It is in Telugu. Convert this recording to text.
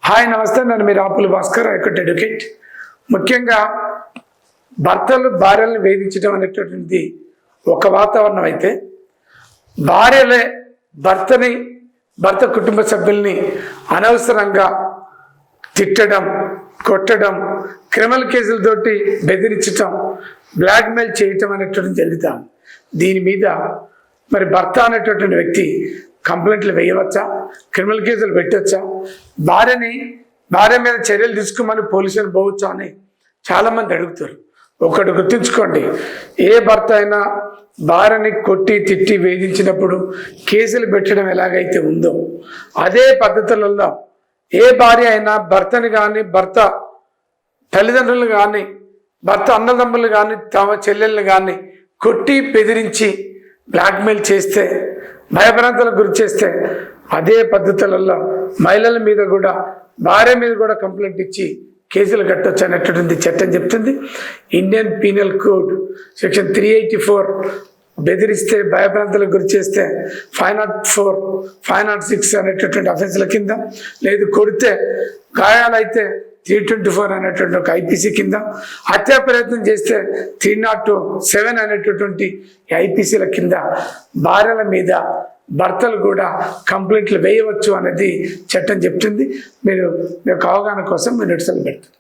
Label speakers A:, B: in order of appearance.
A: హాయ్ నమస్తే, నేను మీ రాపుల భాస్కర్, హైకోర్టు అడ్వకేట్. ముఖ్యంగా భర్తలు భార్యలను వేధించడం అనేటటువంటిది ఒక వాతావరణం అయితే, భార్యలే భర్త కుటుంబ సభ్యుల్ని అనవసరంగా తిట్టడం, కొట్టడం, క్రిమినల్ కేసులతోటి బెదిరించటం, బ్లాక్మెయిల్ చేయటం అనేటువంటి జరుగుతాం. దీని మీద మరి భర్త అనేటటువంటి వ్యక్తి కంప్లైంట్లు వేయవచ్చా, క్రిమినల్ కేసులు పెట్టవచ్చా, భార్య మీద చర్యలు తీసుకోమని పోలీసులు పోవచ్చా అని చాలామంది అడుగుతారు. ఒకటి గుర్తుంచుకోండి, ఏ భర్త అయినా భార్యని కొట్టి తిట్టి వేధించినప్పుడు కేసులు పెట్టడం ఎలాగైతే ఉందో అదే పద్ధతులలో ఏ భార్య అయినా భర్తని కానీ, భర్త తల్లిదండ్రులు కానీ, భర్త అన్నదమ్ములు కానీ, తమ చెల్లెళ్ళు కానీ కొట్టి బెదిరించి బ్లాక్మెయిల్ చేస్తే, భయభ్రాంతులకు గురి చేస్తే అదే పద్ధతులలో మహిళల మీద కూడా, భార్య మీద కూడా కంప్లైంట్ ఇచ్చి కేసులు కట్టొచ్చు అనేటటువంటి చట్టం చెప్తుంది. ఇండియన్ పీనల్ కోడ్ సెక్షన్ 384 బెదిరిస్తే, భయభ్రాంతులకు గురి చేస్తే 504, 506 అనేటటువంటి అఫెన్స్ల కింద, లేదు కొడితే గాయాలైతే 324 అనేటువంటి ఒక ఐపీసీ కింద, హత్యా ప్రయత్నం చేస్తే 307 అనేటటువంటి ఐపీసీల కింద భార్యల మీద భర్తలు కూడా కంప్లైంట్లు వేయవచ్చు అనేది చట్టం చెప్తుంది. మీరు అవగాహన కోసం మీరు నోటీసులు పెడతారు.